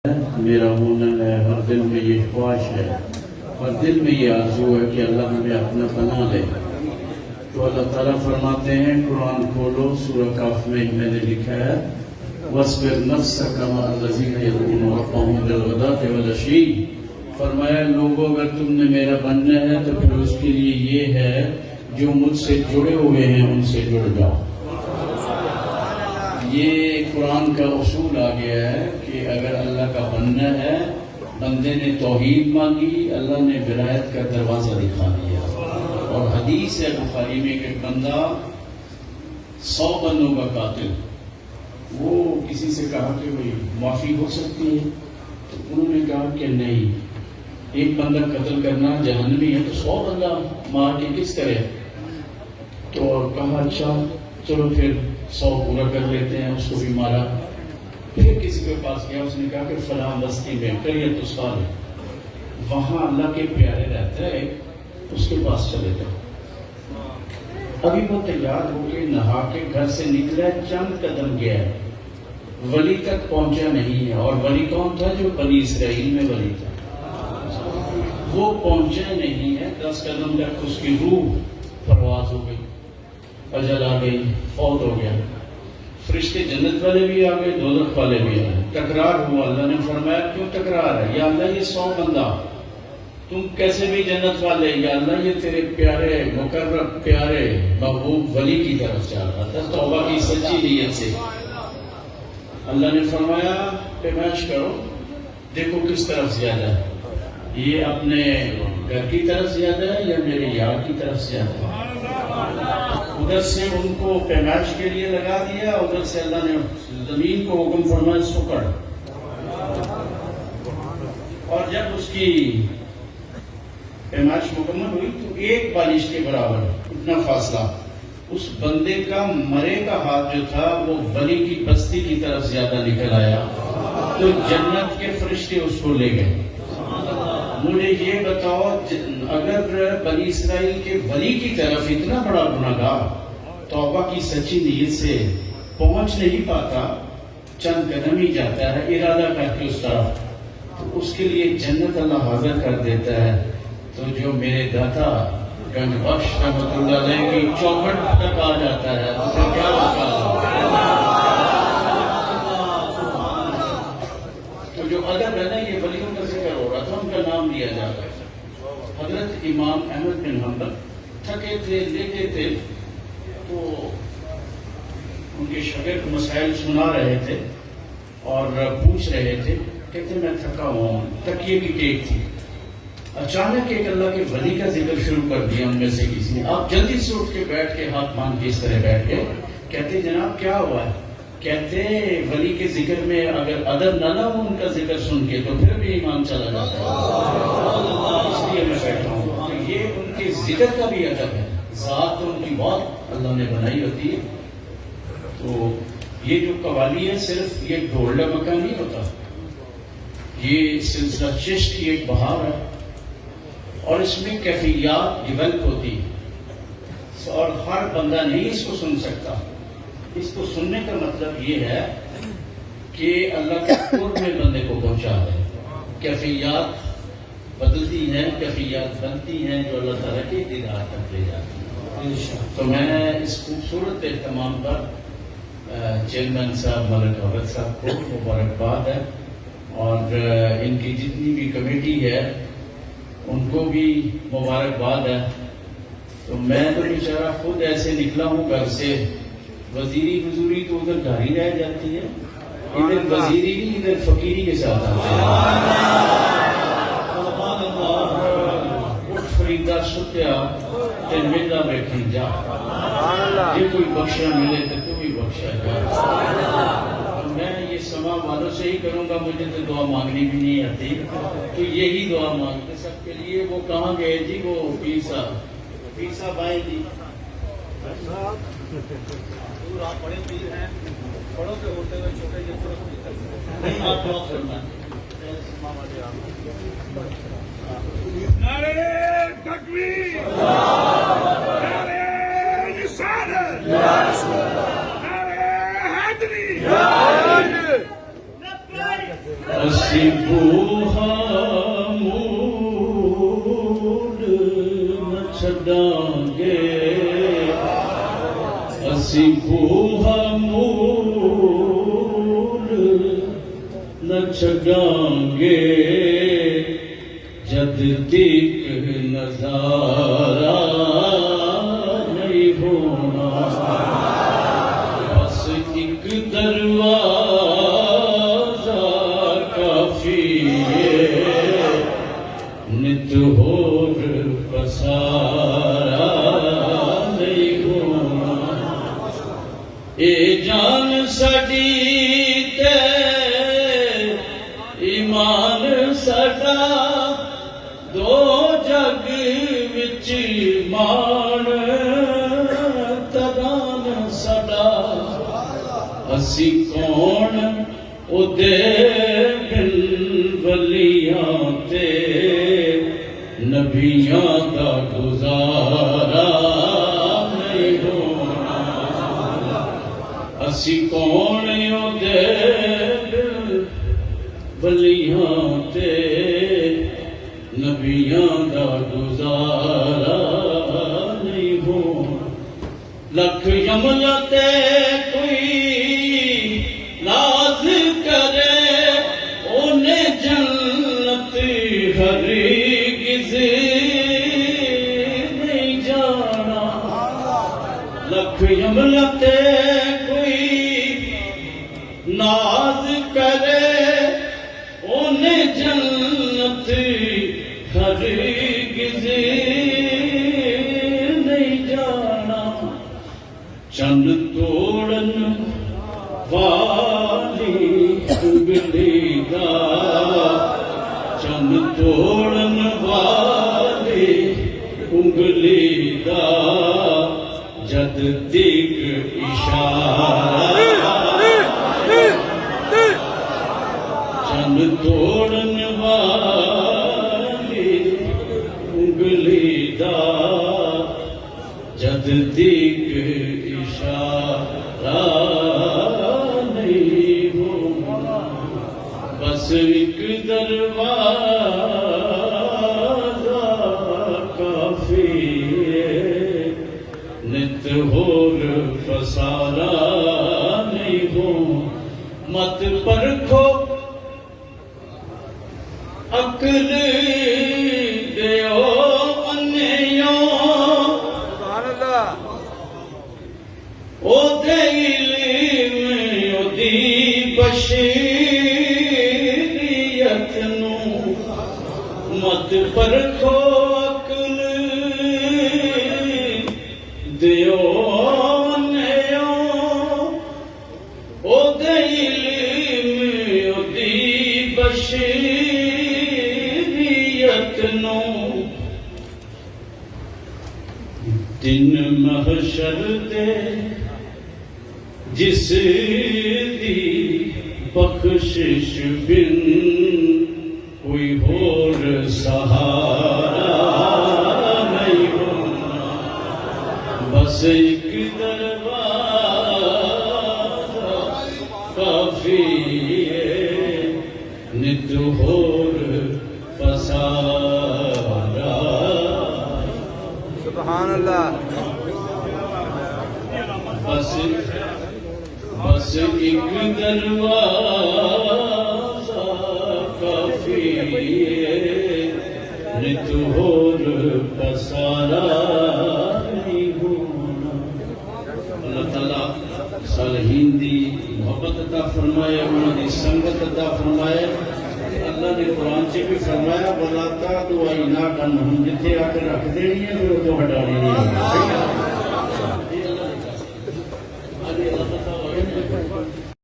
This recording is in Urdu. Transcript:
میرا ہنر ہے، ہر دل میں یہ خواہش ہے، ہر دل میں یہ آرزو ہے کہ اللہ ہمیں اپنا بنا لے۔ تو اللہ تعالیٰ فرماتے ہیں، قرآن کھولو، سورہ کاف میں نے لکھا ہے وَاصْبِرْ نَفْسَكَ مَعَ الَّذِينَ يَدْعُونَ رَبَّهُم بِالْغَدَاةِ وَالْعَشِيِّ۔ فرمایا لوگوں اگر تم نے میرا بننا ہے تو پھر اس کے لیے یہ ہے جو مجھ سے جڑے ہوئے ہیں ان سے جڑ جاؤ۔ یہ قرآن کا اصول آ گیا ہے کہ اگر اللہ کا بننا ہے، بندے نے توحید مانگی، اللہ نے ولایت کا دروازہ دکھا دیا۔ اور حدیث ہے بخاری میں کہ بندہ 100 بندوں کا قاتل، وہ کسی سے کہا کہ بھئی معافی ہو سکتی ہے؟ تو انہوں نے کہا کہ نہیں، ایک بندہ قتل کرنا جہنمی ہے تو 100 بندہ مار کے کس کرے؟ تو کہا اچھا چلو پھر 100 پورا کر لیتے ہیں، اس کو بھی مارا۔ پھر کسی کے پاس گیا، اس نے کہا کہ فلاں بستی میں قریۃ الصالح، وہاں اللہ کے پیارے رہتا ہے، اس کے پاس چلے جاؤ۔ ابھی وہ تیار ہو کے نہا کے گھر سے نکلا، چند قدم گیا ہے، ولی تک پہنچا نہیں ہے۔ اور ولی کون تھا؟ جو بنی اسرائیل میں ولی تھا، وہ پہنچا نہیں ہے۔ 10 قدم تک اس کی روح پرواز ہو گئی، اجل آ گئی، فوت ہو گیا۔ فرشتے جنت والے بھی آ گئے، دوزخ والے بھی آ گئے، ٹکرار ہوا۔ اللہ نے فرمایا کیوں ٹکرار ہے؟ یا اللہ یہ 100 بندہ، تم کیسے بھی جنت والے، یا اللہ یہ تیرے پیارے مقرب پیارے محبوب ولی کی طرف سے آ رہا تھا، توبہ کی سچی نیت سے۔ اللہ نے فرمایا پیمائش کرو، دیکھو کس طرف زیادہ ہے، یہ اپنے گھر کی طرف زیادہ ہے یا میرے یار کی طرف زیادہ ہے؟ ادھر سے ان کو پیمائش کے لیے لگا دیا، ادھر سے اللہ نے زمین کو حکم فرمایا اس کو کر۔ اور جب اس کی پیمائش مکمل ہوئی تو ایک بالش کے برابر اتنا فاصلہ، اس بندے کا مرے کا ہاتھ جو تھا وہ ولی کی بستی کی طرف زیادہ نکل آیا، تو جنت کے فرشتے اس کو لے گئے۔ مجھے یہ بتاؤ، اگر بنی اسرائیل کے ولی کی طرف اتنا بڑا گناہگار توبہ کی سچی نیت سے پہنچ نہیں پاتا، چند قدم ہی جاتا ہے ارادہ کر کے اس طرف، تو اس کے لیے جنت اللہ حاضر کر دیتا ہے۔ تو جو میرے داتا گنج بخش رحمۃ اللہ علیہ کی چوکھٹ تک آ جاتا ہے تو پھر کیا تو جو ادب ہے نا، یہ ولیوں کا ذکر ہو رہا تھا، ان کا نام لیا جا رہا ہے۔ حضرت امام احمد بن حنبل تھکے تھے، لیٹے تھے، تو ان کے شاگرد مسائل سنا رہے تھے اور پوچھ رہے تھے، کہتے میں تھکا ہوں، تکیے کی ٹیک تھی۔ اچانک ایک اللہ کے ولی کا ذکر شروع کر دیا ان میں سے کسی نے، آپ جلدی سے اٹھ کے بیٹھ کے ہاتھ باندھ کے اس طرح بیٹھ گئے۔ کہتے جناب کیا ہوا ہے؟ کہتے ولی کے ذکر میں اگر ادب نہ ہو ان کا ذکر سن کے تو پھر بھی ایمان چلا جاتا ہے، اس لیے میں بیٹھا ہوں۔ تو یہ ان کے ذکر کا بھی ادب ہے، ذات تو ان کی بہت اللہ نے بنائی ہوتی ہے۔ تو یہ جو قوالی ہے صرف یہ ڈھول ڈمکا نہیں ہوتا، یہ سلسلہ چشت کی ایک بہار ہے، اور اس میں کیفیات ڈیولپ ہوتی ہے، اور ہر بندہ نہیں اس کو سن سکتا۔ اس کو سننے کا مطلب یہ ہے کہ اللہ کے قرب میں بندے کو پہنچا دے۔ کیفیات بدلتی ہیں، کیفیات بنتی ہیں جو اللہ تعالیٰ کی دیدار تک لے جاتی ہیں۔ تو میں اس خوبصورت اہتمام پر چیئرمین صاحب ملک عورت صاحب کو مبارکباد ہے، اور ان کی جتنی بھی کمیٹی ہے ان کو بھی مبارکباد ہے۔ تو میں تو بیچارہ خود ایسے نکلا ہوں گھر سے، وزیری حضوری تو ادھر گھر ہی رہ جاتی ہے، ادھر وزیری بھی ادھر فقیری کے ساتھ آتے ہیں۔ اٹھ فریدا ستیا تے میلا بیٹھی جا، یہ کوئی بخشا ملے تو تو بھی بخشا جا۔ میں یہ سما والوں سے ہی کروں گا، مجھے تو دعا مانگنی بھی نہیں آتی، تو یہی دعا مانگتے سب کے لیے۔ وہ کہاں گئے جی وہ پیر صاحب آئے جی؟ آپ بڑے پیر ہیں، بڑوں کے ہوتے ہوئے چھوٹے نہیں، آپ دعا کرنا۔ نعرہ تکبیر، نعرہ رسالت، نعرہ حیدری، اسی بوہا موڑ نہ چھڈاں گے اسی بوہا موڑ نہ چھڈاں گے جد تک نظارہ نہیں ہونا بس ایک دروازہ کافی ہے نت ہور پسارا نہیں ہونا اے جان ساڈی تے ایمان ساڈا دو جگ وچ مان تران ساڈا اسی کون او دے بن ولیاں تے نبیاں دا گزارا نہیں ہونا اسی کون او دے بن ولیاں تے نبیاں دا گزارا نہیں ہونا لکھ یملا تے کوئی لاز کرے انہیں جنت ہرگز نہیں جانا لکھ یملا تے کوئی ناز کرے انہیں جنت ہرگز نہیں جانا چند توڑن والی انگلی دا چند توڑن والی انگلی دا جد تک اشارہ چند توڑن والی انگلی دا جد تک اشارہ نہیں ہونا بس ایک دروازہ کافی ہے نت ہور پسارا نہیں ہو مت پرکھو عقل دیو انیوں او دے علم او دی بشریت نو مت پرکھو عقل دیو انیوں او دے علم او دی بشریت نو دن محشر دے جس دی بخشش بن کوئی اور سہارا نہیں ہونا بس ایک دروازہ کافی ہے نت اور پسارا سبحان اللہ بس ایک دروازہ کافی ہے نت اور پسارا نہیں ہونا اللہ تعالیٰ صالحین دی محبت عطا فرمائے انہوں دی سنگت عطا فرمائے اللہ نے قرآن سے بھی فرمایا بلاتا دعائی نہ کرنا ہم جتنے آ کے رکھ دینی ہے پھر وہ تو ہٹانی نہیں ہے